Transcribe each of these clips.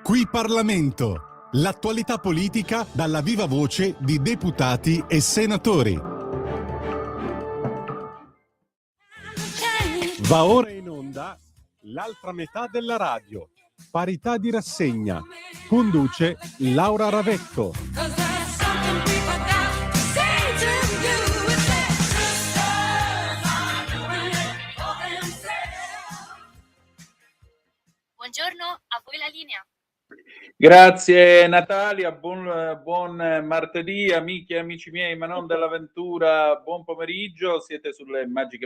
Qui Parlamento, l'attualità politica dalla viva voce di deputati e senatori. Va ora in onda l'altra metà della radio, parità di rassegna. Conduce Laura Ravetto. Buongiorno, a voi la linea. Grazie Natalia, buon martedì amiche e amici miei, ma non dell'avventura, buon pomeriggio, siete sulle magiche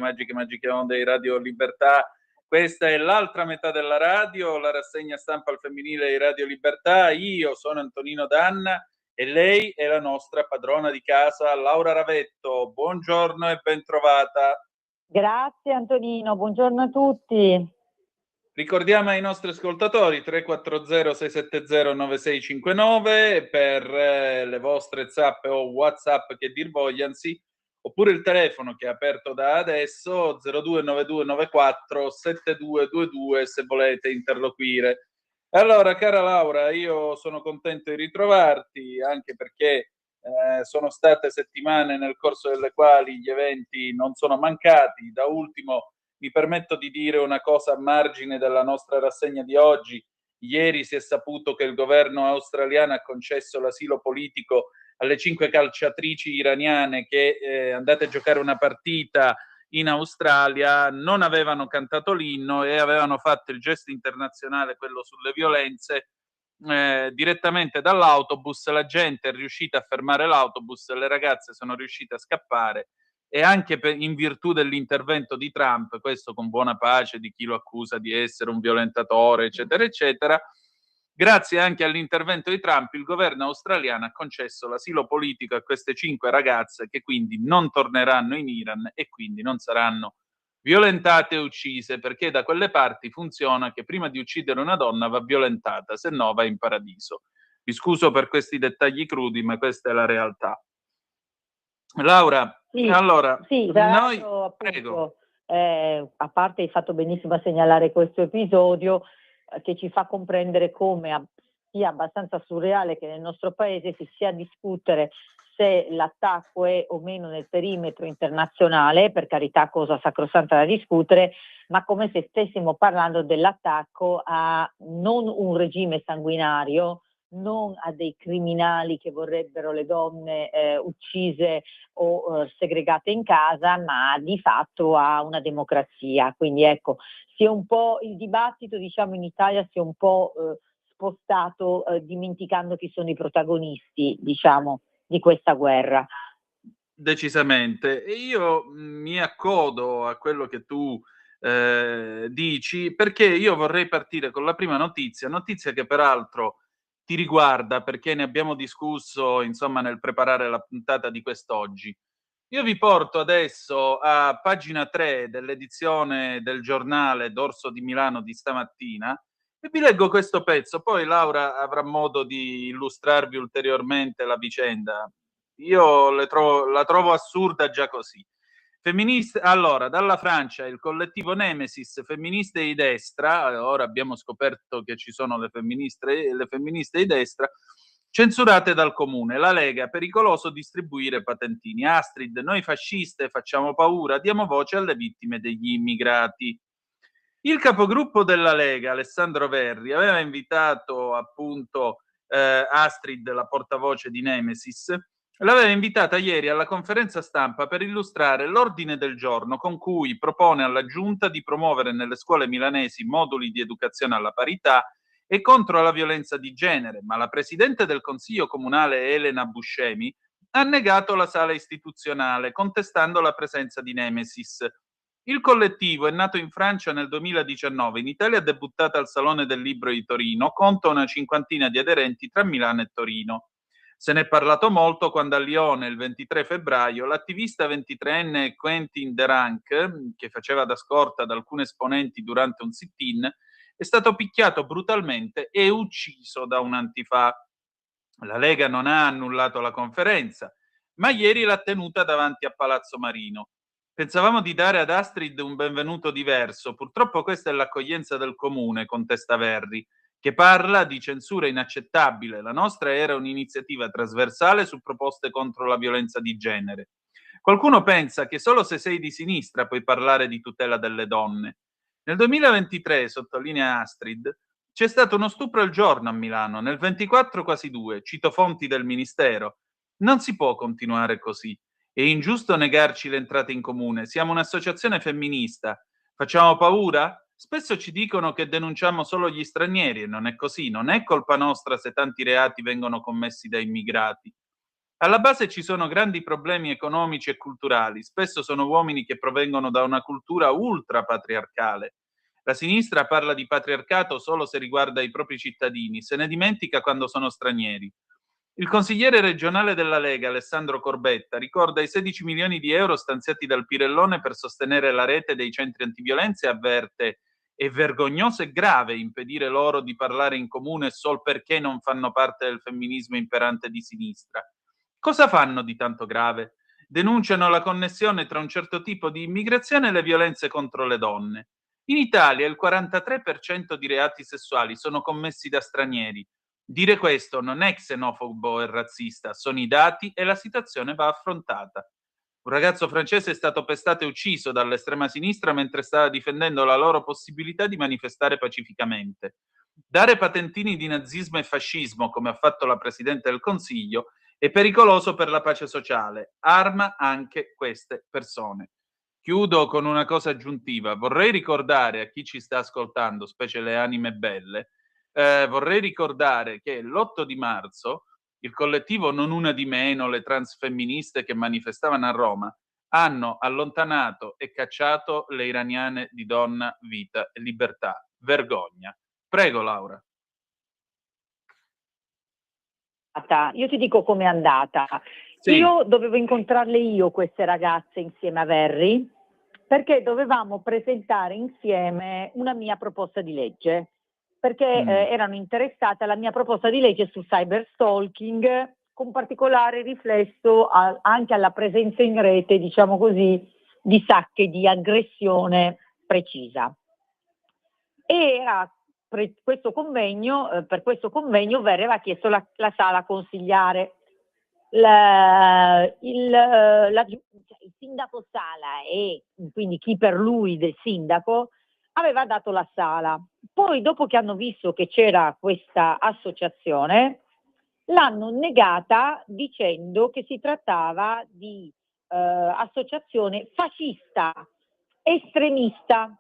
onde di Radio Libertà. Questa è l'altra metà della radio, la rassegna stampa al femminile di Radio Libertà. Io sono Antonino Danna e lei è la nostra padrona di casa, Laura Ravetto. Buongiorno e ben trovata. Grazie Antonino, buongiorno a tutti. Ricordiamo ai nostri ascoltatori 340-670-9659 per le vostre zappe o WhatsApp che dir vogliansi, oppure il telefono che è aperto da adesso 0292947222 se volete interloquire. Allora, cara Laura, io sono contento di ritrovarti, anche perché sono state settimane nel corso delle quali gli eventi non sono mancati. Da ultimo mi permetto di dire una cosa a margine della nostra rassegna di oggi. Ieri si è saputo che il governo australiano ha concesso l'asilo politico alle 5 calciatrici iraniane che, andate a giocare una partita in Australia, non avevano cantato l'inno e avevano fatto il gesto internazionale, quello sulle violenze, direttamente dall'autobus. La gente è riuscita a fermare l'autobus, le ragazze sono riuscite a scappare, e anche in virtù dell'intervento di Trump, questo con buona pace di chi lo accusa di essere un violentatore, eccetera, eccetera, grazie anche all'intervento di Trump, il governo australiano ha concesso l'asilo politico a queste 5 ragazze che quindi non torneranno in Iran e quindi non saranno violentate e uccise, perché da quelle parti funziona che prima di uccidere una donna va violentata, se no va in paradiso. Mi scuso per questi dettagli crudi, ma questa è la realtà. Laura, Sì, allora, sì, noi... appunto, Prego. A parte hai fatto benissimo a segnalare questo episodio che ci fa comprendere come sia abbastanza surreale che nel nostro paese si sia a discutere se l'attacco è o meno nel perimetro internazionale, per carità cosa sacrosanta da discutere, ma come se stessimo parlando dell'attacco a non un regime sanguinario, non a dei criminali che vorrebbero le donne uccise o segregate in casa, ma di fatto a una democrazia. Quindi ecco, si è un po' il dibattito, diciamo, in Italia si è un po' spostato dimenticando chi sono i protagonisti, diciamo, di questa guerra. Decisamente. E io mi accodo a quello che tu dici, perché io vorrei partire con la prima notizia che peraltro ti riguarda, perché ne abbiamo discusso, insomma, nel preparare la puntata di quest'oggi. Io vi porto adesso a pagina 3 dell'edizione del giornale D'Orso di Milano di stamattina e vi leggo questo pezzo, poi Laura avrà modo di illustrarvi ulteriormente la vicenda. Io la trovo assurda già così. Allora, dalla Francia il collettivo Nemesis, femministe di destra, ora abbiamo scoperto che ci sono le femministe di destra, censurate dal comune. La Lega, pericoloso distribuire patentini. Astrid, noi fasciste facciamo paura, diamo voce alle vittime degli immigrati. Il capogruppo della Lega, Alessandro Verri, aveva invitato appunto Astrid, la portavoce di Nemesis, l'aveva invitata ieri alla conferenza stampa per illustrare l'ordine del giorno con cui propone alla Giunta di promuovere nelle scuole milanesi moduli di educazione alla parità e contro la violenza di genere, ma la presidente del Consiglio Comunale Elena Buscemi ha negato la sala istituzionale, contestando la presenza di Nemesis. Il collettivo è nato in Francia nel 2019, in Italia è debuttata al Salone del Libro di Torino, conta una cinquantina di aderenti tra Milano e Torino. Se ne è parlato molto quando a Lione, il 23 febbraio, l'attivista 23enne Quentin Deranc, che faceva da scorta ad alcuni esponenti durante un sit-in, è stato picchiato brutalmente e ucciso da un antifa. La Lega non ha annullato la conferenza, ma ieri l'ha tenuta davanti a Palazzo Marino. Pensavamo di dare ad Astrid un benvenuto diverso, purtroppo questa è l'accoglienza del comune, contesta Verri, che parla di censura inaccettabile. La nostra era un'iniziativa trasversale su proposte contro la violenza di genere. Qualcuno pensa che solo se sei di sinistra puoi parlare di tutela delle donne. Nel 2023, sottolinea Astrid, c'è stato uno stupro al giorno a Milano, nel 24 quasi 2, cito fonti del Ministero. Non si può continuare così. È ingiusto negarci l'entrata in comune. Siamo un'associazione femminista. Facciamo paura? Spesso ci dicono che denunciamo solo gli stranieri e non è così. Non è colpa nostra se tanti reati vengono commessi da immigrati. Alla base ci sono grandi problemi economici e culturali. Spesso sono uomini che provengono da una cultura ultra patriarcale. La sinistra parla di patriarcato solo se riguarda i propri cittadini, se ne dimentica quando sono stranieri. Il consigliere regionale della Lega, Alessandro Corbetta, ricorda i 16 milioni di euro stanziati dal Pirellone per sostenere la rete dei centri antiviolenza e avverte: è vergognoso e grave impedire loro di parlare in comune sol perché non fanno parte del femminismo imperante di sinistra. Cosa fanno di tanto grave? Denunciano la connessione tra un certo tipo di immigrazione e le violenze contro le donne. In Italia il 43% di reati sessuali sono commessi da stranieri. Dire questo non è xenofobo e razzista, sono i dati e la situazione va affrontata. Un ragazzo francese è stato pestato e ucciso dall'estrema sinistra mentre stava difendendo la loro possibilità di manifestare pacificamente. Dare patentini di nazismo e fascismo, come ha fatto la Presidente del Consiglio, è pericoloso per la pace sociale, arma anche queste persone. Chiudo con una cosa aggiuntiva. Vorrei ricordare a chi ci sta ascoltando, specie le anime belle, vorrei ricordare che l'8 di marzo il collettivo Non Una di Meno, le transfemministe che manifestavano a Roma, hanno allontanato e cacciato le iraniane di Donna, Vita e Libertà. Vergogna. Prego, Laura. Io ti dico com'è andata. Sì. Io dovevo incontrarle io queste ragazze insieme a Verri, perché dovevamo presentare insieme una mia proposta di legge, perché erano interessate alla mia proposta di legge sul cyberstalking, con particolare riflesso anche alla presenza in rete, diciamo così, di sacche di aggressione precisa. E era questo convegno, per questo convegno Verri aveva chiesto la sala consigliare. Il sindaco Sala e quindi chi per lui del sindaco aveva dato la sala. Poi dopo che hanno visto che c'era questa associazione l'hanno negata dicendo che si trattava di associazione fascista, estremista.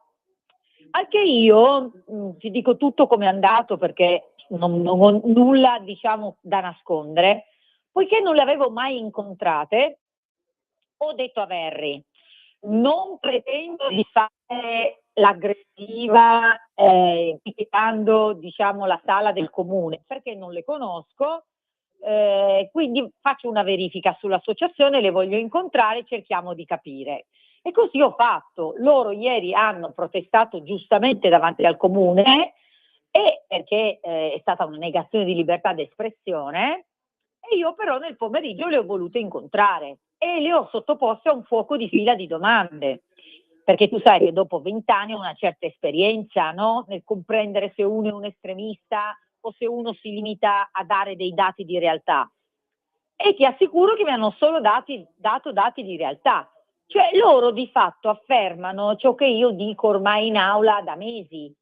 Anche io ti dico tutto come è andato perché non ho nulla diciamo da nascondere. Poiché non le avevo mai incontrate, ho detto a Verri, non pretendo di fare l'aggressiva etichettando diciamo, la sala del comune, perché non le conosco, quindi faccio una verifica sull'associazione, le voglio incontrare, cerchiamo di capire. E così ho fatto. Loro ieri hanno protestato giustamente davanti al comune, e perché è stata una negazione di libertà d'espressione, e io però nel pomeriggio le ho volute incontrare e le ho sottoposte a un fuoco di fila di domande, perché tu sai che dopo 20 anni ho una certa esperienza, no? Nel comprendere se uno è un estremista o se uno si limita a dare dei dati di realtà. E ti assicuro che mi hanno solo dato dati di realtà, cioè loro di fatto affermano ciò che io dico ormai in aula da mesi,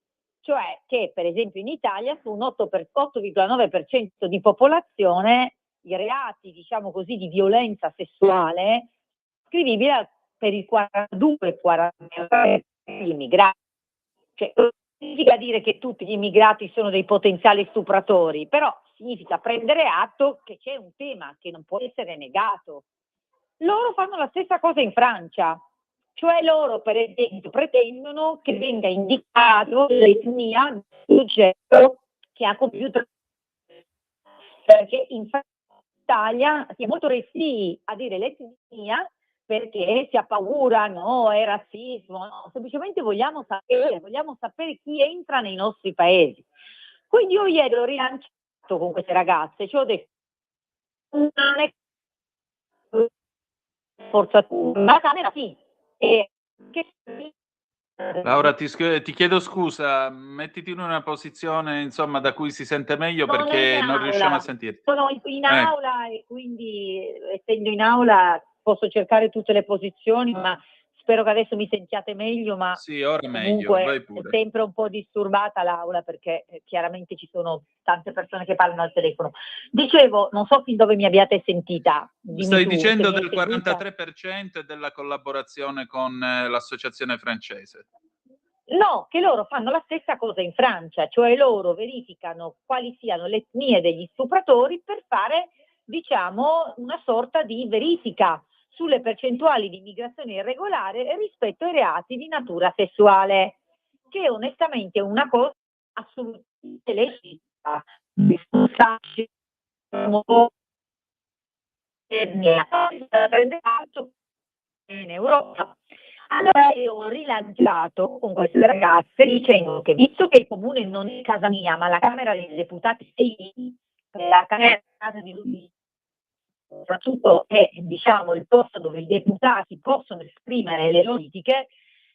cioè che per esempio in Italia su un 8,9% di popolazione i reati, diciamo così, di violenza sessuale scrivibili per il 42-43% degli immigrati. Cioè, non significa dire che tutti gli immigrati sono dei potenziali stupratori, però significa prendere atto che c'è un tema che non può essere negato. Loro fanno la stessa cosa in Francia, cioè loro per esempio pretendono che venga indicato l'etnia del soggetto che ha compiuto, perché in Italia si è molto restii a dire l'etnia perché si ha paura, no, è razzismo, no, semplicemente vogliamo sapere chi entra nei nostri paesi. Quindi io ieri ho rilanciato con queste ragazze, cioè ho detto non è forzatura, ma la Camera sì, e che Laura, ti chiedo scusa, mettiti in una posizione, insomma, da cui si sente meglio Sono in perché non riusciamo a aula, sentirti. sono in Ecco. aula e quindi essendo in aula posso cercare tutte le posizioni, ma spero che adesso mi sentiate meglio, ma Sì, ora è meglio, comunque vai è pure. sempre un po' disturbata l'aula perché chiaramente ci sono tante persone che parlano al telefono. Dicevo, non so fin dove mi abbiate sentita, dimmi Stai tu se dicendo mi hai del seguita. 43% e della collaborazione con l'associazione francese. No, che loro fanno la stessa cosa in Francia, cioè loro verificano quali siano le etnie degli stupratori per fare, diciamo, una sorta di verifica sulle percentuali di immigrazione irregolare rispetto ai reati di natura sessuale, che onestamente è una cosa assolutamente legittima. Prende atto in Europa. Allora io ho rilanciato con queste ragazze dicendo che visto che il comune non è casa mia, ma la Camera dei Deputati è lì, la Camera è casa di lui, soprattutto è diciamo il posto dove i deputati possono esprimere le loro critiche,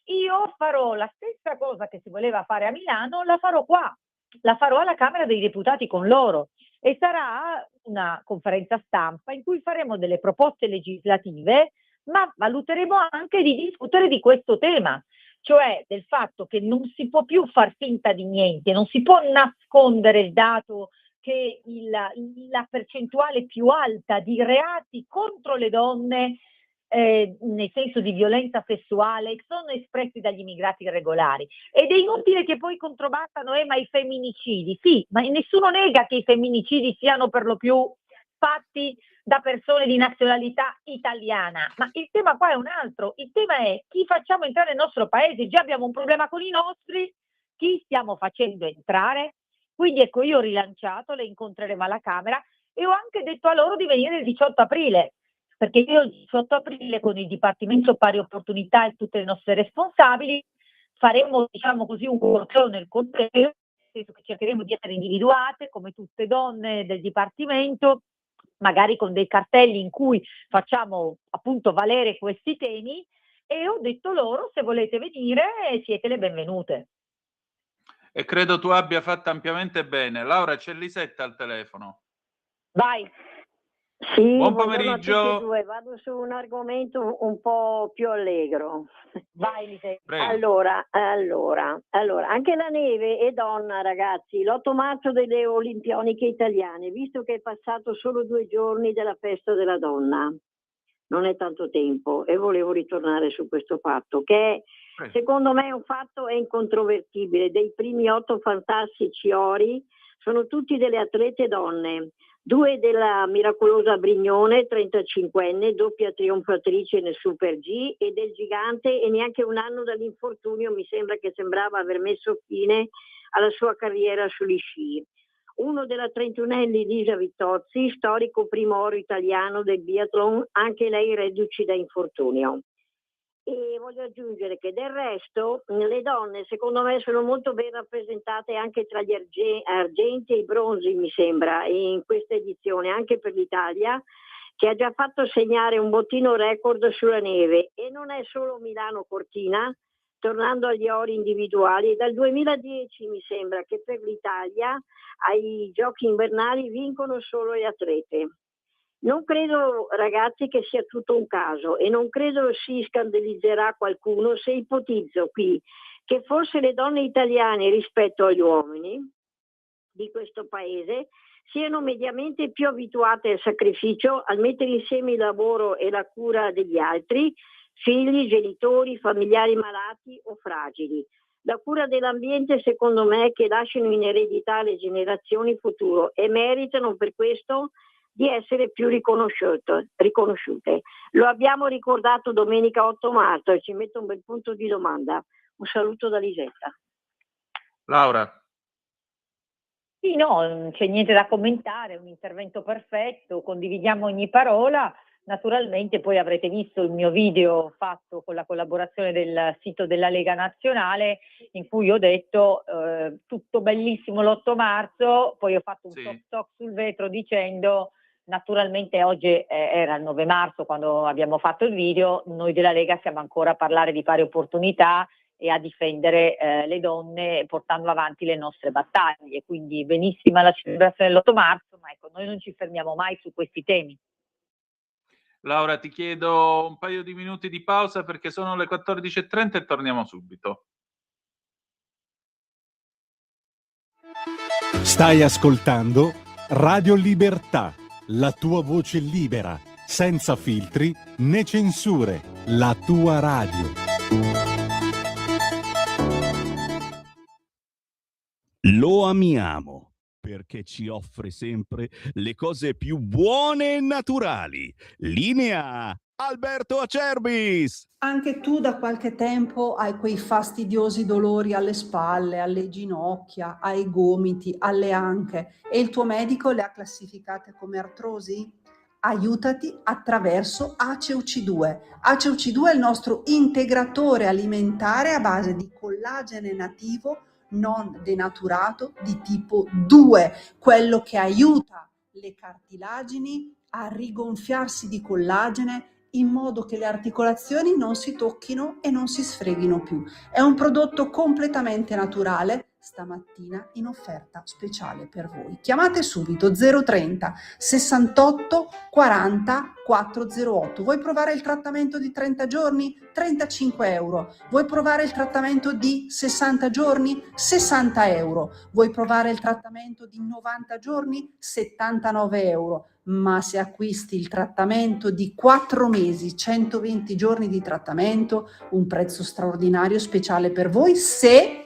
io farò la stessa cosa che si voleva fare a Milano, la farò qua, la farò alla Camera dei Deputati con loro e sarà una conferenza stampa in cui faremo delle proposte legislative, ma valuteremo anche di discutere di questo tema, cioè del fatto che non si può più far finta di niente, non si può nascondere il dato che la percentuale più alta di reati contro le donne, nel senso di violenza sessuale, sono espressi dagli immigrati irregolari. Ed è inutile che poi controbattano, ma i femminicidi. Sì, ma nessuno nega che i femminicidi siano per lo più fatti da persone di nazionalità italiana, ma il tema qua è un altro, il tema è chi facciamo entrare nel nostro paese, già abbiamo un problema con i nostri, chi stiamo facendo entrare? Quindi ecco, io ho rilanciato, le incontreremo alla Camera e ho anche detto a loro di venire il 18 aprile, perché io il 18 aprile con il Dipartimento Pari Opportunità e tutte le nostre responsabili faremo, diciamo così, un corteo nel corteo, nel senso che cercheremo di essere individuate come tutte donne del Dipartimento, magari con dei cartelli in cui facciamo appunto valere questi temi e ho detto loro se volete venire siete le benvenute. E credo tu abbia fatto ampiamente bene. Laura, c'è Lisetta al telefono. Vai. Sì, Buon buongiorno a tutti e pomeriggio. due. Vado su un argomento un po' più allegro. Vai, Lisetta. Prego. Allora, anche la neve è donna, ragazzi. L'8 marzo delle Olimpioniche italiane, visto che è passato solo 2 giorni dalla festa della donna. Non è tanto tempo e volevo ritornare su questo fatto, che Prego. secondo me è un fatto incontrovertibile. Dei primi 8 fantastici ori sono tutti delle atlete donne. 2 della miracolosa Brignone, 35enne, doppia trionfatrice nel Super G, e del gigante, e neanche un anno dall'infortunio mi sembra che sembrava aver messo fine alla sua carriera sugli sci. Uno della 31enne Lisa Vittozzi, storico primo oro italiano del biathlon, anche lei reduci da infortunio. E voglio aggiungere che del resto le donne secondo me sono molto ben rappresentate anche tra gli argenti e i bronzi, mi sembra, in questa edizione, anche per l'Italia, che ha già fatto segnare un bottino record sulla neve. E non è solo Milano-Cortina, tornando agli ori individuali, dal 2010 mi sembra che per l'Italia ai giochi invernali vincono solo le atlete. Non credo, ragazzi, che sia tutto un caso e non credo si scandalizzerà qualcuno se ipotizzo qui che forse le donne italiane rispetto agli uomini di questo paese siano mediamente più abituate al sacrificio, al mettere insieme il lavoro e la cura degli altri, figli, genitori, familiari malati o fragili. La cura dell'ambiente, secondo me, che lasciano in eredità le generazioni future e meritano per questo di essere più riconosciute. Lo abbiamo ricordato domenica 8 marzo e ci metto un bel punto di domanda. Un saluto da Lisetta. Laura. Sì, no, non c'è niente da commentare, è un intervento perfetto, condividiamo ogni parola. Naturalmente poi avrete visto il mio video fatto con la collaborazione del sito della Lega Nazionale in cui ho detto tutto bellissimo l'8 marzo, poi ho fatto un Sì. talk sul vetro dicendo naturalmente oggi era il 9 marzo quando abbiamo fatto il video, noi della Lega siamo ancora a parlare di pari opportunità e a difendere le donne portando avanti le nostre battaglie. Quindi benissima la celebrazione dell'8 marzo, ma ecco, noi non ci fermiamo mai su questi temi. Laura, ti chiedo un paio di minuti di pausa perché sono le 14:30 e torniamo subito. Stai ascoltando Radio Libertà, la tua voce libera, senza filtri né censure, la tua radio. Lo amiamo perché ci offre sempre le cose più buone e naturali. Linea Alberto Acerbis. Anche tu da qualche tempo hai quei fastidiosi dolori alle spalle, alle ginocchia, ai gomiti, alle anche e il tuo medico le ha classificate come artrosi? Aiutati attraverso ACEUC2. ACEUC2 è il nostro integratore alimentare a base di collagene nativo non denaturato di tipo 2, quello che aiuta le cartilagini a rigonfiarsi di collagene in modo che le articolazioni non si tocchino e non si sfreghino più. È un prodotto completamente naturale, stamattina in offerta speciale per voi. Chiamate subito 030 68 40 408. Vuoi provare il trattamento di 30 giorni? 35 euro. Vuoi provare il trattamento di 60 giorni? 60 euro. Vuoi provare il trattamento di 90 giorni? 79 euro. Ma se acquisti il trattamento di 4 mesi, 120 giorni di trattamento, un prezzo straordinario speciale per voi se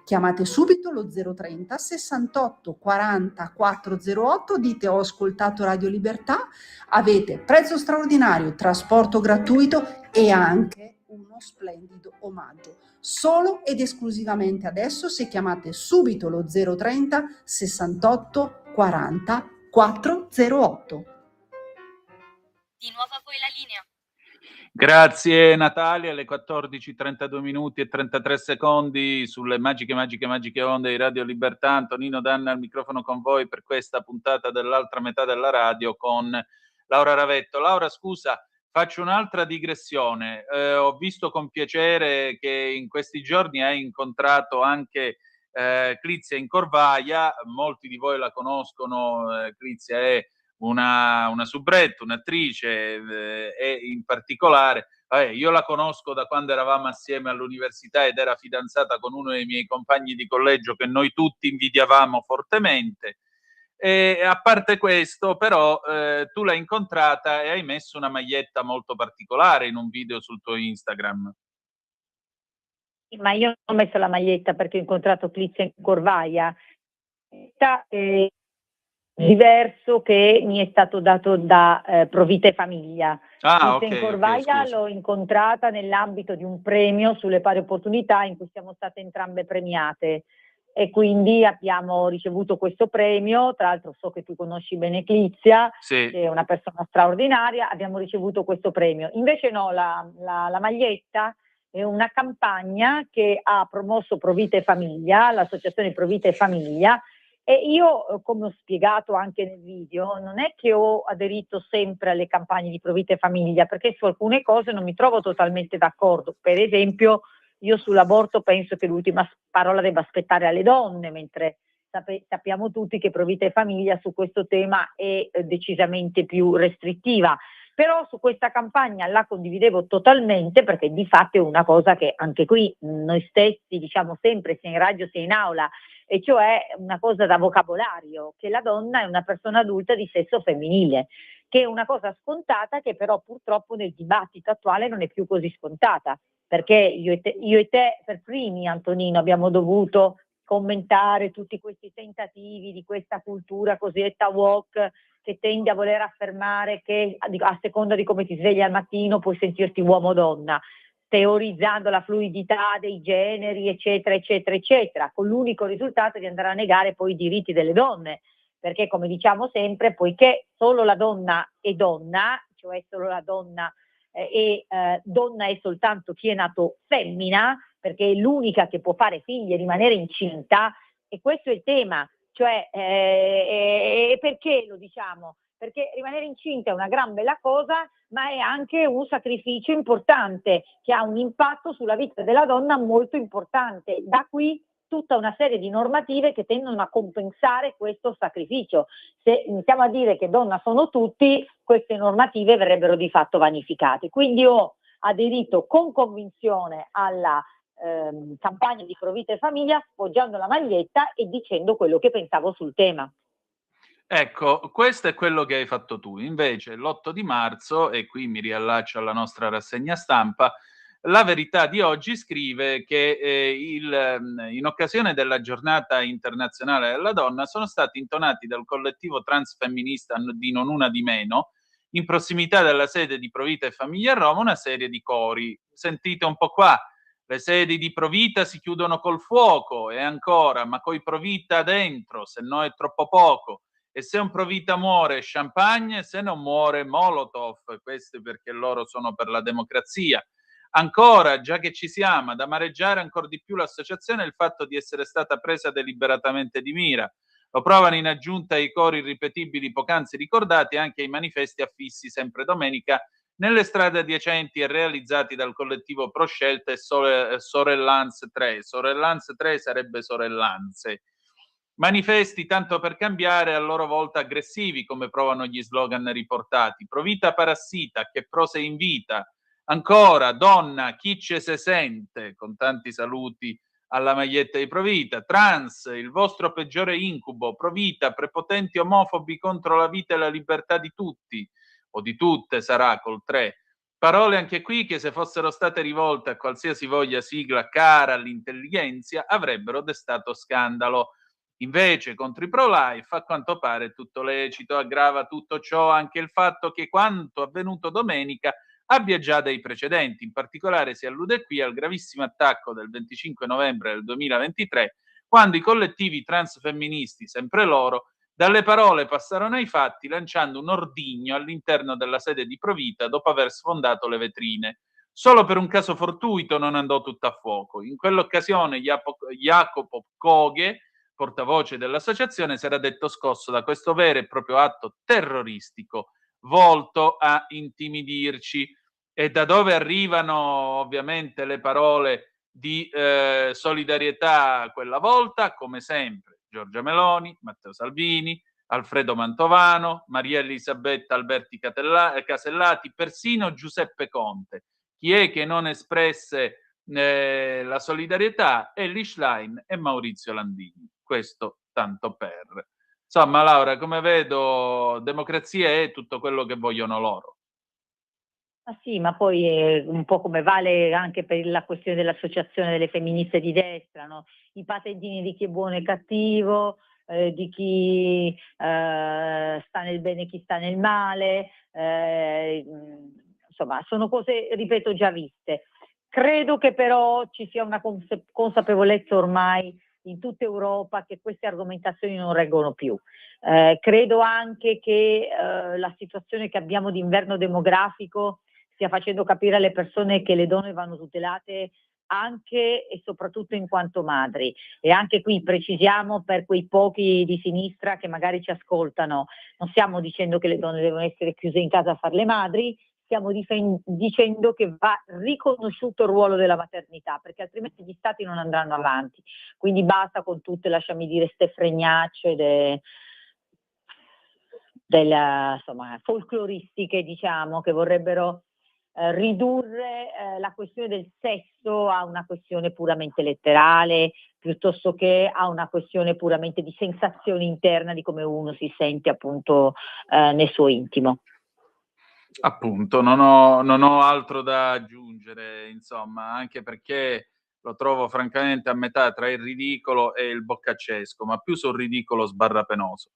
chiamate subito lo 030 68 40 408, dite ho ascoltato Radio Libertà, avete prezzo straordinario, trasporto gratuito e anche uno splendido omaggio. Solo ed esclusivamente adesso se chiamate subito lo 030 68 40 408. Di nuovo a voi la linea. Grazie Natalia, alle 14:32 minuti e 33 secondi sulle magiche onde di Radio Libertà. Antonino Danna al microfono con voi per questa puntata dell'altra metà della radio con Laura Ravetto. Laura, scusa, faccio un'altra digressione. Ho visto con piacere che in questi giorni hai incontrato anche Clizia Incorvaia. Molti di voi la conoscono. Clizia è una soubrette, un'attrice, e in particolare io la conosco da quando eravamo assieme all'università ed era fidanzata con uno dei miei compagni di collegio che noi tutti invidiavamo fortemente. E a parte questo, però, tu l'hai incontrata e hai messo una maglietta molto particolare in un video sul tuo Instagram. Ma io non ho messo la maglietta perché ho incontrato Clizia Incorvaia. Diverso che mi è stato dato da Provita e Famiglia. Ok, Incorvaia scusa. l'ho incontrata nell'ambito di un premio sulle pari opportunità in cui siamo state entrambe premiate e quindi abbiamo ricevuto questo premio. Tra l'altro so che tu conosci bene Clizia, Sì. che è una persona straordinaria, abbiamo ricevuto questo premio. Invece no, la maglietta è una campagna che ha promosso Provita e Famiglia, l'associazione Provita e Famiglia. E io, come ho spiegato anche nel video, non è che ho aderito sempre alle campagne di Provita e Famiglia, perché su alcune cose non mi trovo totalmente d'accordo. Per esempio, io sull'aborto penso che l'ultima parola debba aspettare alle donne, mentre sappiamo tutti che Provita e Famiglia su questo tema è decisamente più restrittiva. Però su questa campagna la condividevo totalmente perché di fatto è una cosa che anche qui noi stessi diciamo sempre, sia in radio sia in aula, e cioè una cosa da vocabolario, che la donna è una persona adulta di sesso femminile, che è una cosa scontata che però purtroppo nel dibattito attuale non è più così scontata, perché io e te per primi, Antonino, abbiamo dovuto commentare tutti questi tentativi di questa cultura cosiddetta woke che tende a voler affermare che a seconda di come ti svegli al mattino puoi sentirti uomo o donna, teorizzando la fluidità dei generi, eccetera, eccetera, eccetera, con l'unico risultato di andare a negare poi i diritti delle donne, perché come diciamo sempre, poiché solo la donna è donna, cioè solo la donna donna è soltanto chi è nato femmina, perché è l'unica che può fare figli e rimanere incinta, e questo è il tema. Cioè, perché lo diciamo? Perché rimanere incinta è una gran bella cosa, ma è anche un sacrificio importante che ha un impatto sulla vita della donna molto importante. Da qui tutta una serie di normative che tendono a compensare questo sacrificio. Se iniziamo a dire che donna sono tutti, queste normative verrebbero di fatto vanificate. Quindi ho aderito con convinzione alla campagna di Pro Vita e Famiglia, appoggiando la maglietta e dicendo quello che pensavo sul tema. Ecco, questo è quello che hai fatto tu. Invece l'8 di marzo, e qui mi riallaccio alla nostra rassegna stampa, La Verità di oggi scrive che in occasione della giornata internazionale della donna sono stati intonati dal collettivo transfemminista di Non Una di Meno, in prossimità della sede di Pro Vita e Famiglia a Roma, una serie di cori. Sentite un po' qua. Le sedi di Pro Vita si chiudono col fuoco, e ancora, ma coi Pro Vita dentro, se no è troppo poco. E se un Pro Vita muore, champagne, se non muore, Molotov. Questo perché loro sono per la democrazia. Ancora, già che ci siamo, ad amareggiare ancora di più l'associazione è il fatto di essere stata presa deliberatamente di mira. Lo provano in aggiunta ai cori irripetibili poc'anzi ricordati anche i manifesti affissi sempre domenica nelle strade adiacenti e realizzati dal collettivo Pro Scelta e Sorellanze 3. Sorellanze 3 sarebbe Sorellanze. Manifesti tanto per cambiare, a loro volta aggressivi, come provano gli slogan riportati. Pro Vita parassita, che prose invita. Ancora, donna, chi ce se sente, con tanti saluti alla maglietta di Pro Vita. Trans, il vostro peggiore incubo. Pro Vita, prepotenti omofobi contro la vita e la libertà di tutti, o di tutte sarà col 3. Parole anche qui che se fossero state rivolte a qualsiasi voglia sigla cara all'intelligenza avrebbero destato scandalo. Invece contro i pro-life a quanto pare tutto lecito. Aggrava tutto ciò anche il fatto che quanto avvenuto domenica abbia già dei precedenti. In particolare si allude qui al gravissimo attacco del 25 novembre del 2023, quando i collettivi transfemministi, sempre loro, dalle parole passarono ai fatti lanciando un ordigno all'interno della sede di Pro Vita dopo aver sfondato le vetrine. Solo per un caso fortuito non andò tutto a fuoco. In quell'occasione Jacopo Coghe, portavoce dell'associazione, si era detto scosso da questo vero e proprio atto terroristico volto a intimidirci. E da dove arrivano ovviamente le parole di solidarietà quella volta? Come sempre Giorgia Meloni, Matteo Salvini, Alfredo Mantovano, Maria Elisabetta Alberti Casellati, persino Giuseppe Conte. Chi è che non espresse la solidarietà? Elly Schlein e Maurizio Landini. Questo tanto per. Insomma, Laura, come vedo, democrazia è tutto quello che vogliono loro. Ma sì, ma poi è un po' come vale anche per la questione dell'associazione delle femministe di destra, no? I patentini di chi è buono e cattivo, di chi sta nel bene e chi sta nel male, insomma sono cose, ripeto, già viste. Credo che però ci sia una consapevolezza ormai in tutta Europa che queste argomentazioni non reggono più. Credo anche che la situazione che abbiamo di inverno demografico stia facendo capire alle persone che le donne vanno tutelate anche e soprattutto in quanto madri. E anche qui precisiamo per quei pochi di sinistra che magari ci ascoltano, non stiamo dicendo che le donne devono essere chiuse in casa a fare le madri, stiamo dicendo che va riconosciuto il ruolo della maternità, perché altrimenti gli stati non andranno avanti. Quindi basta con tutte, lasciami dire, ste fregnacce insomma, folcloristiche, diciamo, che vorrebbero ridurre la questione del sesso a una questione puramente letterale, piuttosto che a una questione puramente di sensazione interna di come uno si sente appunto nel suo intimo. Appunto, non ho altro da aggiungere, insomma, anche perché lo trovo francamente a metà tra il ridicolo e il boccaccesco, ma più sul ridicolo sbarrapenoso.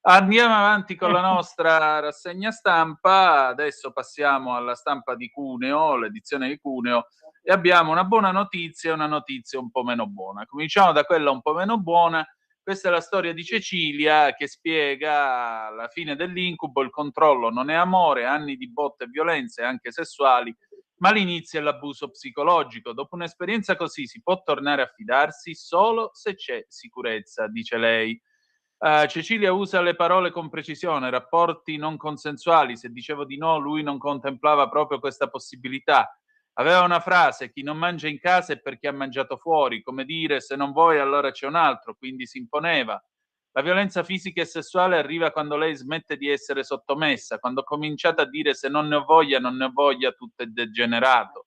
Andiamo avanti con la nostra rassegna stampa. Adesso passiamo alla stampa di Cuneo, l'edizione di Cuneo, e abbiamo una buona notizia e una notizia un po' meno buona. Cominciamo da quella un po' meno buona. Questa è la storia di Cecilia che spiega la fine dell'incubo, il controllo non è amore, anni di botte e violenze anche sessuali, ma l'inizio è l'abuso psicologico. Dopo un'esperienza così si può tornare a fidarsi solo se c'è sicurezza, dice lei. Cecilia usa le parole con precisione, rapporti non consensuali. Se dicevo di no, lui non contemplava proprio questa possibilità. Aveva una frase: chi non mangia in casa è perché ha mangiato fuori, come dire se non vuoi allora c'è un altro, quindi si imponeva. La violenza fisica e sessuale arriva quando lei smette di essere sottomessa, quando ha cominciato a dire se non ne ho voglia, non ne ho voglia, tutto è degenerato.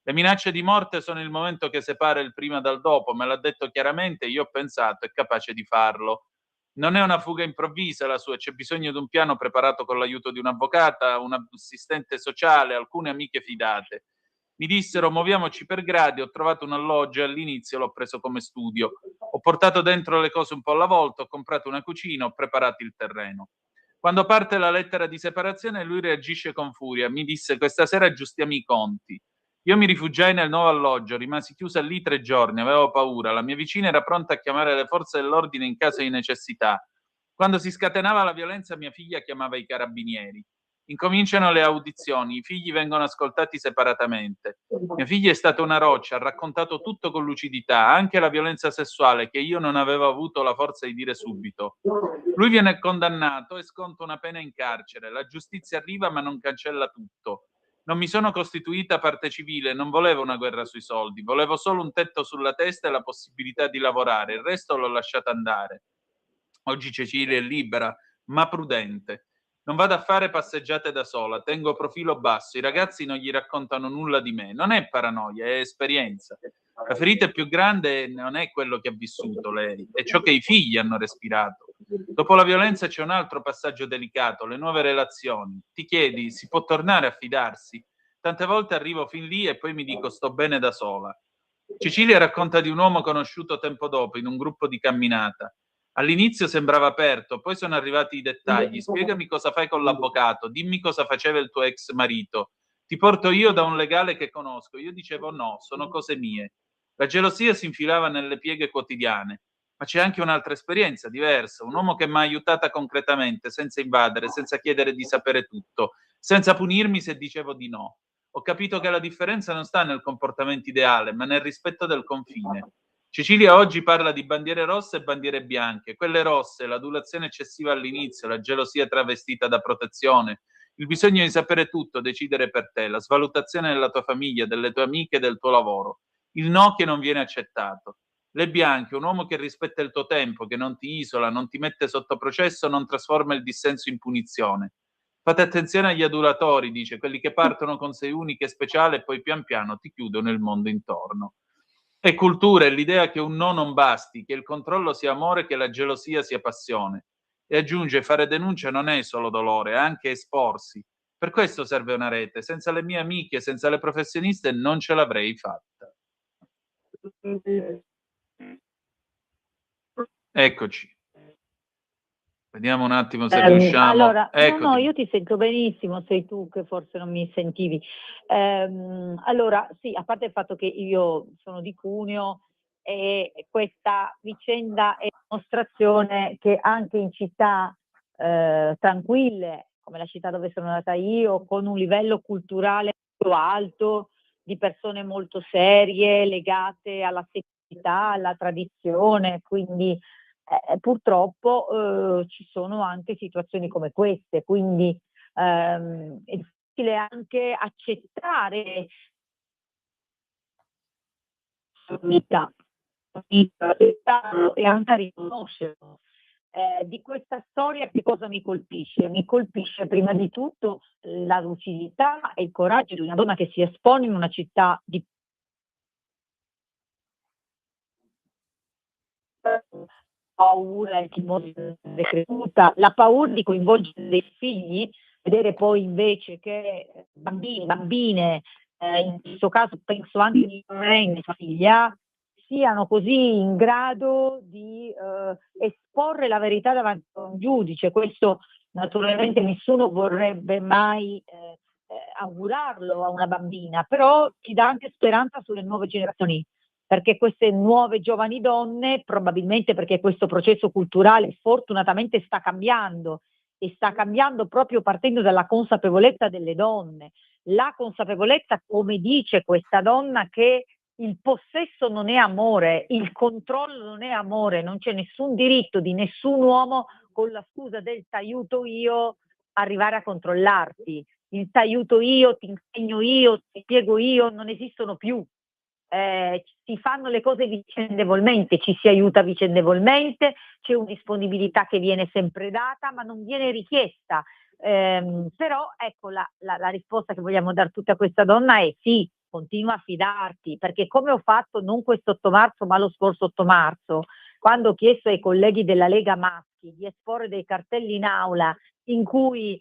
Le minacce di morte sono il momento che separa il prima dal dopo, me l'ha detto chiaramente, io ho pensato è capace di farlo. Non è una fuga improvvisa la sua, c'è bisogno di un piano preparato con l'aiuto di un'avvocata, un assistente sociale, alcune amiche fidate. Mi dissero muoviamoci per gradi, ho trovato un alloggio e all'inizio l'ho preso come studio. Ho portato dentro le cose un po' alla volta, ho comprato una cucina, ho preparato il terreno. Quando parte la lettera di separazione lui reagisce con furia, mi disse questa sera aggiustiamo i conti. Io mi rifugiai nel nuovo alloggio, rimasi chiusa lì 3 giorni, avevo paura. La mia vicina era pronta a chiamare le forze dell'ordine in caso di necessità. Quando si scatenava la violenza, mia figlia chiamava i carabinieri. Incominciano le audizioni, i figli vengono ascoltati separatamente. Mia figlia è stata una roccia, ha raccontato tutto con lucidità, anche la violenza sessuale che io non avevo avuto la forza di dire subito. Lui viene condannato e sconta una pena in carcere. La giustizia arriva ma non cancella tutto. Non mi sono costituita parte civile, non volevo una guerra sui soldi, volevo solo un tetto sulla testa e la possibilità di lavorare, il resto l'ho lasciato andare. Oggi Cecilia è libera, ma prudente. Non vado a fare passeggiate da sola, tengo profilo basso, i ragazzi non gli raccontano nulla di me. Non è paranoia, è esperienza. La ferita più grande non è quello che ha vissuto lei, è ciò che i figli hanno respirato. Dopo la violenza c'è un altro passaggio delicato, le nuove relazioni. Ti chiedi, si può tornare a fidarsi? Tante volte arrivo fin lì e poi mi dico sto bene da sola. Cecilia racconta di un uomo conosciuto tempo dopo in un gruppo di camminata. All'inizio sembrava aperto, poi sono arrivati i dettagli. Spiegami cosa fai con l'avvocato, dimmi cosa faceva il tuo ex marito. Ti porto io da un legale che conosco. Io dicevo no, sono cose mie. La gelosia si infilava nelle pieghe quotidiane. Ma c'è anche un'altra esperienza diversa, un uomo che mi ha aiutata concretamente, senza invadere, senza chiedere di sapere tutto, senza punirmi se dicevo di no. Ho capito che la differenza non sta nel comportamento ideale, ma nel rispetto del confine. Cecilia oggi parla di bandiere rosse e bandiere bianche. Quelle rosse, l'adulazione eccessiva all'inizio, la gelosia travestita da protezione, il bisogno di sapere tutto, decidere per te, la svalutazione della tua famiglia, delle tue amiche e del tuo lavoro, il no che non viene accettato. Le bianche, un uomo che rispetta il tuo tempo, che non ti isola, non ti mette sotto processo, non trasforma il dissenso in punizione. Fate attenzione agli adulatori, dice, quelli che partono con sei uniche e speciale e poi pian piano ti chiudono il mondo intorno. E cultura è l'idea che un no non basti, che il controllo sia amore, che la gelosia sia passione. E aggiunge, fare denuncia non è solo dolore, è anche esporsi. Per questo serve una rete. Senza le mie amiche, senza le professioniste non ce l'avrei fatta. Eccoci. Vediamo un attimo se riusciamo. Allora, Eccoti. no, io ti sento benissimo, sei tu che forse non mi sentivi. Allora, sì, a parte il fatto che io sono di Cuneo e questa vicenda è dimostrazione che anche in città tranquille, come la città dove sono nata io, con un livello culturale molto alto, di persone molto serie, legate alla secretità, alla tradizione, quindi purtroppo ci sono anche situazioni come queste, quindi è difficile anche accettare e anche riconoscerlo. Di questa storia che cosa mi colpisce? Mi colpisce prima di tutto la lucidità e il coraggio di una donna che si espone in una città di paura, il timore di cresciuta, la paura di coinvolgere dei figli, vedere poi invece che bambini, bambine, in questo caso penso anche di mia figlia, siano così in grado di esporre la verità davanti a un giudice. Questo naturalmente nessuno vorrebbe mai augurarlo a una bambina, però ti dà anche speranza sulle nuove generazioni, perché queste nuove giovani donne, probabilmente perché questo processo culturale fortunatamente sta cambiando e sta cambiando proprio partendo dalla consapevolezza delle donne, la consapevolezza, come dice questa donna, che il possesso non è amore, il controllo non è amore, non c'è nessun diritto di nessun uomo con la scusa del t'aiuto io arrivare a controllarti. Il t'aiuto io, ti insegno io, ti spiego io, non esistono più. Si fanno le cose vicendevolmente, ci si aiuta vicendevolmente, c'è una disponibilità che viene sempre data, ma non viene richiesta. Però ecco la risposta che vogliamo dare tutta a questa donna è sì, continua a fidarti, perché come ho fatto non questo 8 marzo ma lo scorso 8 marzo, quando ho chiesto ai colleghi della Lega Maschi di esporre dei cartelli in aula in cui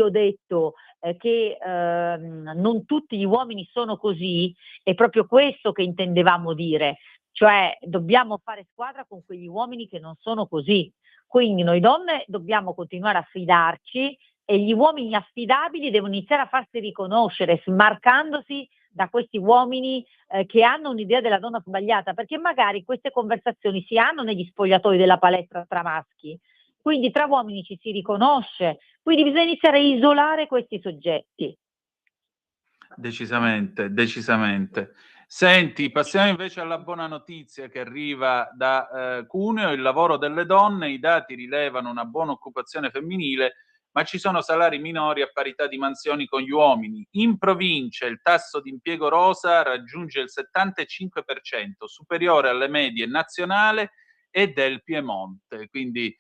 ho detto che non tutti gli uomini sono così, è proprio questo che intendevamo dire, cioè dobbiamo fare squadra con quegli uomini che non sono così. Quindi noi donne dobbiamo continuare a fidarci e gli uomini affidabili devono iniziare a farsi riconoscere, smarcandosi da questi uomini che hanno un'idea della donna sbagliata, perché magari queste conversazioni si hanno negli spogliatoi della palestra tra maschi, quindi tra uomini ci si riconosce, quindi bisogna iniziare a isolare questi soggetti. Decisamente, decisamente. Senti, passiamo invece alla buona notizia che arriva da Cuneo. Il lavoro delle donne, i dati rilevano una buona occupazione femminile, ma ci sono salari minori a parità di mansioni con gli uomini. In provincia il tasso di impiego rosa raggiunge il 75%, superiore alle medie nazionali e del Piemonte. Quindi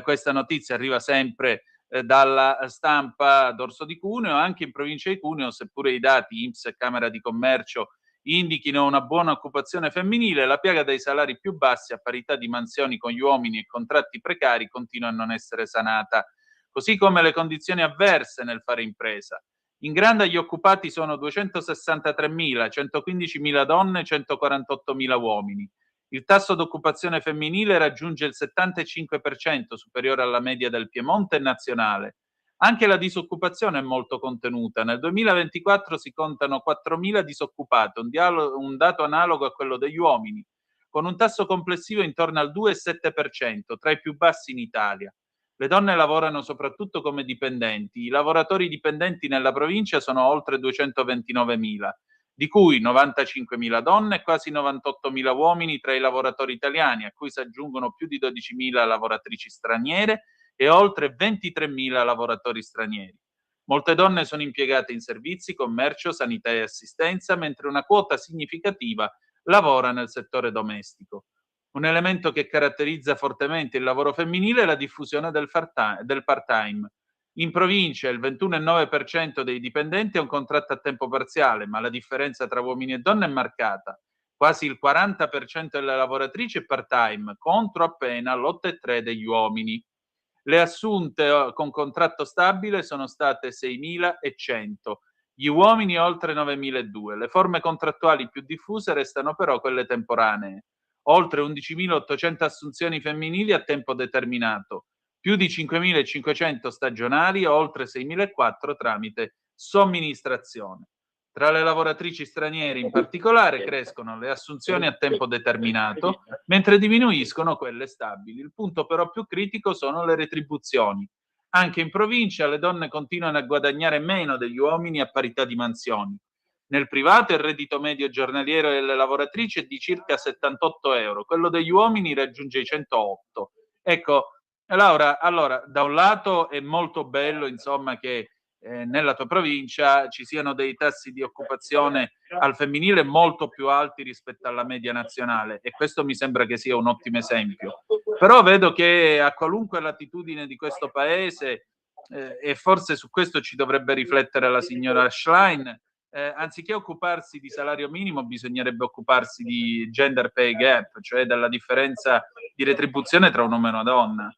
questa notizia arriva sempre dalla stampa d'Orso di Cuneo. Anche in provincia di Cuneo, seppure i dati INPS e Camera di Commercio indichino una buona occupazione femminile, la piaga dei salari più bassi a parità di mansioni con gli uomini e contratti precari continua a non essere sanata, così come le condizioni avverse nel fare impresa. In Granda gli occupati sono 263.000, 115.000 donne, 148.000 uomini. Il tasso d'occupazione femminile raggiunge il 75%, superiore alla media del Piemonte e nazionale. Anche la disoccupazione è molto contenuta. Nel 2024 si contano 4.000 disoccupati, un dato analogo a quello degli uomini, con un tasso complessivo intorno al 2,7%, tra i più bassi in Italia. Le donne lavorano soprattutto come dipendenti. I lavoratori dipendenti nella provincia sono oltre 229.000, di cui 95.000 donne e quasi 98.000 uomini tra i lavoratori italiani, a cui si aggiungono più di 12.000 lavoratrici straniere e oltre 23.000 lavoratori stranieri. Molte donne sono impiegate in servizi, commercio, sanità e assistenza, mentre una quota significativa lavora nel settore domestico. Un elemento che caratterizza fortemente il lavoro femminile è la diffusione del part-time. In provincia il 21,9% dei dipendenti ha un contratto a tempo parziale, ma la differenza tra uomini e donne è marcata. Quasi il 40% delle lavoratrici è part-time, contro appena l'8,3% degli uomini. Le assunte con contratto stabile sono state 6.100, gli uomini oltre 9.200. Le forme contrattuali più diffuse restano però quelle temporanee. Oltre 11.800 assunzioni femminili a tempo determinato, più di 5.500 stagionali, oltre 6.400 tramite somministrazione. Tra le lavoratrici straniere in particolare crescono le assunzioni a tempo determinato, mentre diminuiscono quelle stabili. Il punto però più critico sono le retribuzioni. Anche in provincia le donne continuano a guadagnare meno degli uomini a parità di mansioni. Nel privato il reddito medio giornaliero delle lavoratrici è di circa 78 euro, quello degli uomini raggiunge i 108. Ecco, Laura, allora, da un lato è molto bello, insomma, che nella tua provincia ci siano dei tassi di occupazione al femminile molto più alti rispetto alla media nazionale, e questo mi sembra che sia un ottimo esempio. Però vedo che a qualunque latitudine di questo paese, e forse su questo ci dovrebbe riflettere la signora Schlein, anziché occuparsi di salario minimo bisognerebbe occuparsi di gender pay gap, cioè della differenza di retribuzione tra un uomo e una donna.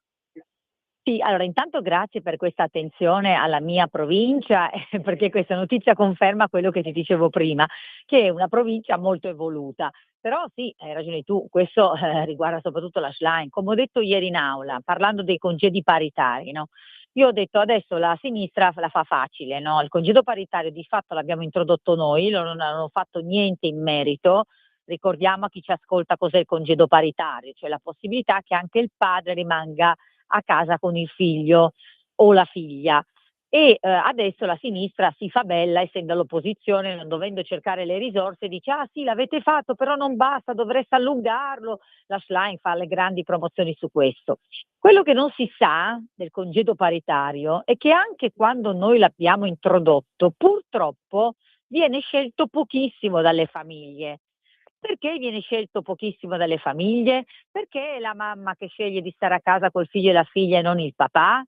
Sì, allora intanto grazie per questa attenzione alla mia provincia, perché questa notizia conferma quello che ti dicevo prima, che è una provincia molto evoluta. Però sì, hai ragione tu, questo riguarda soprattutto la Schlein. Come ho detto ieri in aula, parlando dei congedi paritari, no? Io ho detto adesso la sinistra la fa facile, no? Il congedo paritario di fatto l'abbiamo introdotto noi, non hanno fatto niente in merito. Ricordiamo a chi ci ascolta cos'è il congedo paritario, cioè la possibilità che anche il padre rimanga a casa con il figlio o la figlia. e adesso la sinistra si fa bella, essendo all'opposizione, non dovendo cercare le risorse, dice ah sì l'avete fatto però non basta, dovreste allungarlo, la Schlein fa le grandi promozioni su questo. Quello che non si sa del congedo paritario è che anche quando noi l'abbiamo introdotto, purtroppo viene scelto pochissimo dalle famiglie. Perché viene scelto pochissimo dalle famiglie? Perché è la mamma che sceglie di stare a casa col figlio e la figlia e non il papà?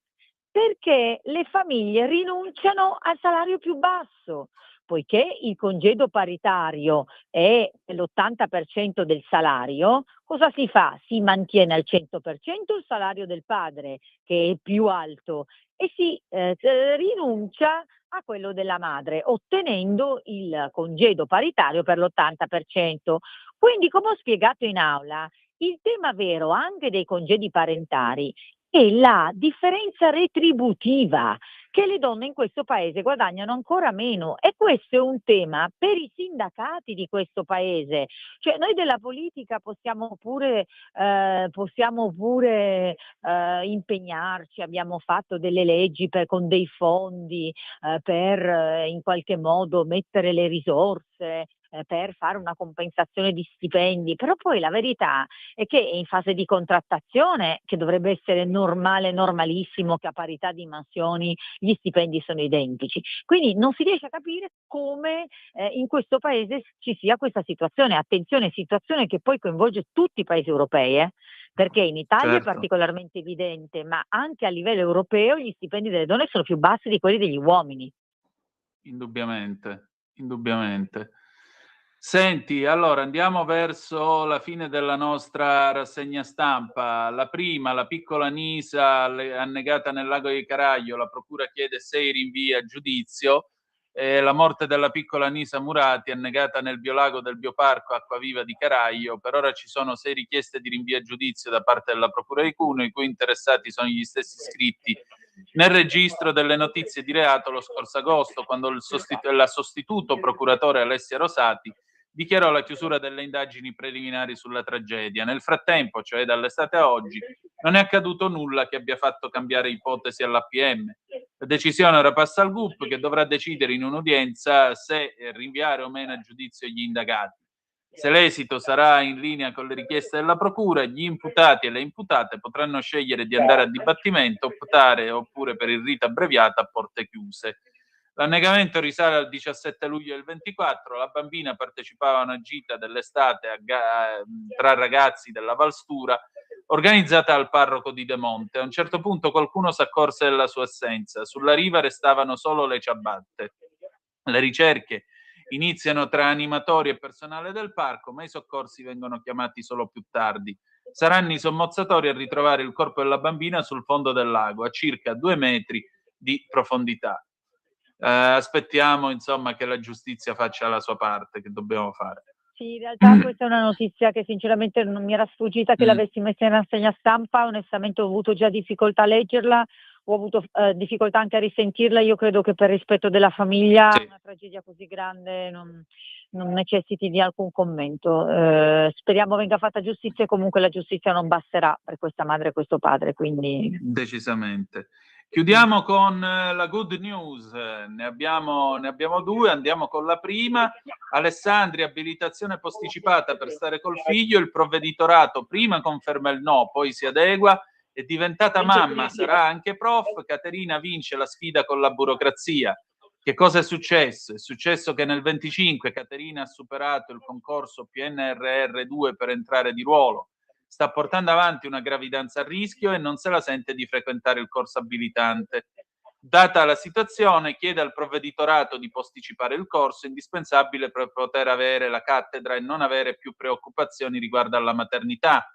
Perché le famiglie rinunciano al salario più basso, poiché il congedo paritario è l'80% del salario, cosa si fa? Si mantiene al 100% il salario del padre, che è più alto, e si rinuncia a quello della madre, ottenendo il congedo paritario per l'80%. Quindi, come ho spiegato in aula, il tema vero anche dei congedi parentali è la differenza retributiva, che le donne in questo paese guadagnano ancora meno, e questo è un tema per i sindacati di questo paese. Cioè noi della politica possiamo pure impegnarci, abbiamo fatto delle leggi con dei fondi per in qualche modo mettere le risorse per fare una compensazione di stipendi, però poi la verità è che è in fase di contrattazione, che dovrebbe essere normale, normalissimo, che a parità di mansioni gli stipendi sono identici. Quindi non si riesce a capire come in questo paese ci sia questa situazione. Attenzione, situazione che poi coinvolge tutti i paesi europei, perché in Italia Certo. è particolarmente evidente, ma anche a livello europeo gli stipendi delle donne sono più bassi di quelli degli uomini. Indubbiamente, indubbiamente. Senti, allora andiamo verso la fine della nostra rassegna stampa. La prima, la piccola Nisa annegata nel lago di Caraglio, la procura chiede 6 rinvii a giudizio. La morte della piccola Nisa Murati, annegata nel biolago del bioparco Acquaviva di Caraglio. Per ora ci sono 6 richieste di rinvio a giudizio da parte della procura di Cuneo, i cui interessati sono gli stessi iscritti nel registro delle notizie di reato lo scorso agosto, quando la sostituto procuratore Alessia Rosati dichiarò la chiusura delle indagini preliminari sulla tragedia. Nel frattempo, cioè dall'estate a oggi, non è accaduto nulla che abbia fatto cambiare ipotesi all'APM. La decisione ora passa al GUP, che dovrà decidere in un'udienza se rinviare o meno a giudizio gli indagati. Se l'esito sarà in linea con le richieste della procura, gli imputati e le imputate potranno scegliere di andare a dibattimento, optare oppure per il rito abbreviato a porte chiuse. L'annegamento risale al 17 luglio del 24, la bambina partecipava a una gita dell'estate tra ragazzi della Valstura organizzata dal parroco di De Monte. A un certo punto qualcuno si accorse della sua assenza, sulla riva restavano solo le ciabatte. Le ricerche iniziano tra animatori e personale del parco, ma i soccorsi vengono chiamati solo più tardi. Saranno i sommozzatori a ritrovare il corpo della bambina sul fondo del lago, a circa 2 metri di profondità. Aspettiamo insomma che la giustizia faccia la sua parte, che dobbiamo fare. Sì, in realtà questa è una notizia che sinceramente non mi era sfuggita che l'avessi messa in rassegna stampa, onestamente ho avuto già difficoltà a leggerla, ho avuto difficoltà anche a risentirla. Io credo che per rispetto della famiglia Sì. una tragedia così grande non necessiti di alcun commento. Speriamo venga fatta giustizia, e comunque la giustizia non basterà per questa madre e questo padre, quindi Decisamente. Chiudiamo con la good news, ne abbiamo 2, andiamo con la prima. Alessandri, abilitazione posticipata per stare col figlio, il provveditorato prima conferma il no, poi si adegua, è diventata mamma, sarà anche prof, Caterina vince la sfida con la burocrazia. Che cosa è successo? È successo che nel 25 Caterina ha superato il concorso PNRR2 per entrare di ruolo, sta portando avanti una gravidanza a rischio e non se la sente di frequentare il corso abilitante. Data la situazione, chiede al provveditorato di posticipare il corso, indispensabile per poter avere la cattedra e non avere più preoccupazioni riguardo alla maternità.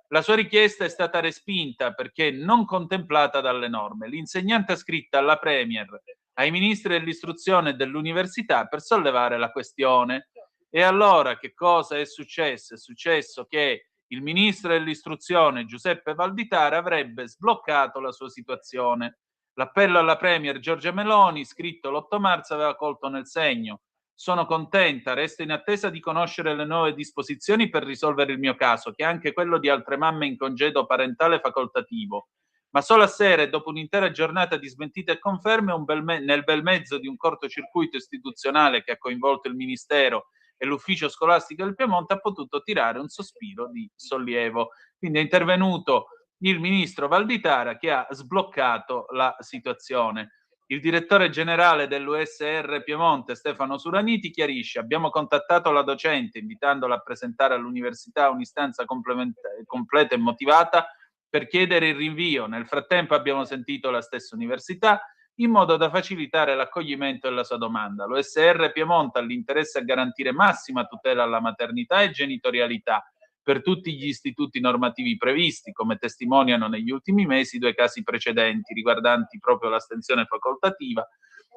La sua richiesta è stata respinta perché non contemplata dalle norme. L'insegnante ha scritto alla Premier, ai ministri dell'istruzione e dell'università per sollevare la questione. E allora che cosa è successo? È successo che il ministro dell'istruzione Giuseppe Valditara avrebbe sbloccato la sua situazione. L'appello alla Premier Giorgia Meloni, scritto l'8 marzo, aveva colto nel segno. Sono contenta, resto in attesa di conoscere le nuove disposizioni per risolvere il mio caso, che è anche quello di altre mamme in congedo parentale facoltativo. ma solo a sera e dopo un'intera giornata di smentite e conferme, nel bel mezzo di un cortocircuito istituzionale che ha coinvolto il Ministero e l'ufficio scolastico del Piemonte, ha potuto tirare un sospiro di sollievo. Quindi è intervenuto il ministro Valditara che ha sbloccato la situazione. Il direttore generale dell'USR Piemonte, Stefano Suraniti, chiarisce: abbiamo contattato la docente invitandola a presentare all'università un'istanza completa e motivata per chiedere il rinvio. Nel frattempo abbiamo sentito la stessa università in modo da facilitare l'accoglimento della sua domanda. L'USR Piemonte ha l'interesse a garantire massima tutela alla maternità e genitorialità per tutti gli istituti normativi previsti, come testimoniano negli ultimi mesi 2 casi precedenti riguardanti proprio l'astensione facoltativa,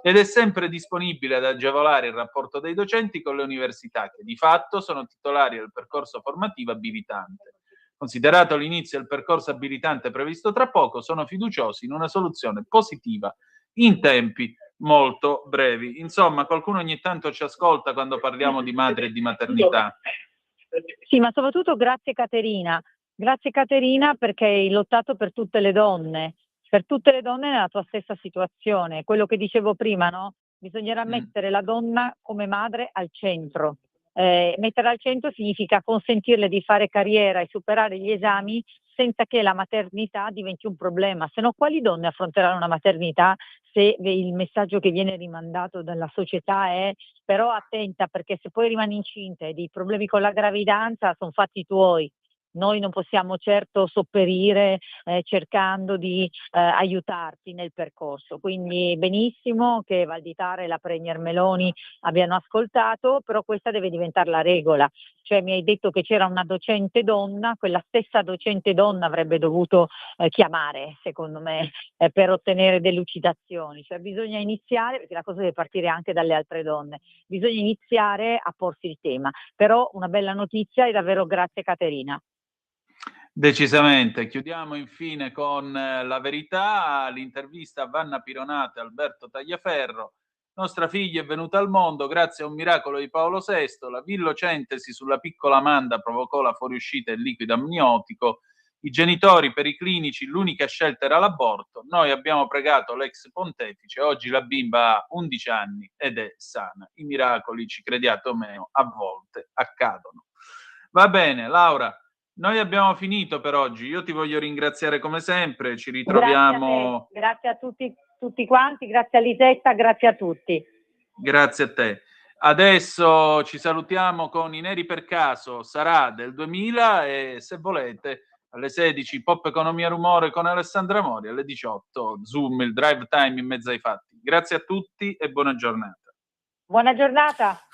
ed è sempre disponibile ad agevolare il rapporto dei docenti con le università, che di fatto sono titolari del percorso formativo abilitante. Considerato l'inizio del percorso abilitante previsto tra poco, sono fiduciosi in una soluzione positiva in tempi molto brevi. Insomma, qualcuno ogni tanto ci ascolta quando parliamo di madre e di maternità. Sì, ma soprattutto grazie Caterina perché hai lottato per tutte le donne nella tua stessa situazione. Quello che dicevo prima, no? Bisognerà mettere la donna come madre al centro. Mettere al centro significa consentirle di fare carriera e superare gli esami senza che la maternità diventi un problema. Se no, quali donne affronteranno una maternità se il messaggio che viene rimandato dalla società è: però attenta, perché se poi rimani incinta e dei problemi con la gravidanza sono fatti tuoi. Noi non possiamo certo sopperire cercando di aiutarti nel percorso. Quindi benissimo che Valditara e la Premier Meloni abbiano ascoltato, però questa deve diventare la regola. Cioè, mi hai detto che c'era una docente donna, quella stessa docente donna avrebbe dovuto chiamare, secondo me, per ottenere delucidazioni. Cioè bisogna iniziare, perché la cosa deve partire anche dalle altre donne, bisogna iniziare a porsi il tema. Però una bella notizia e davvero grazie Caterina. Decisamente. Chiudiamo infine con la verità, l'intervista a Vanna Pironata e Alberto Tagliaferro. Nostra figlia è venuta al mondo grazie a un miracolo di Paolo VI. La villocentesi sulla piccola Amanda provocò la fuoriuscita del liquido amniotico. I genitori, per i clinici, l'unica scelta era l'aborto. Noi abbiamo pregato l'ex pontefice. Oggi la bimba ha 11 anni ed è sana. I miracoli, ci crediate o meno, a volte accadono. Va bene, Laura. Noi abbiamo finito per oggi. Io ti voglio ringraziare come sempre. Ci ritroviamo. Grazie a tutti quanti, grazie a Lisetta, grazie a tutti. Grazie a te. Adesso ci salutiamo con I Neri per caso, sarà del 2000 e se volete alle 16 Pop Economia Rumore con Alessandra Mori, alle 18 Zoom, il drive time in mezzo ai fatti. Grazie a tutti e buona giornata. Buona giornata.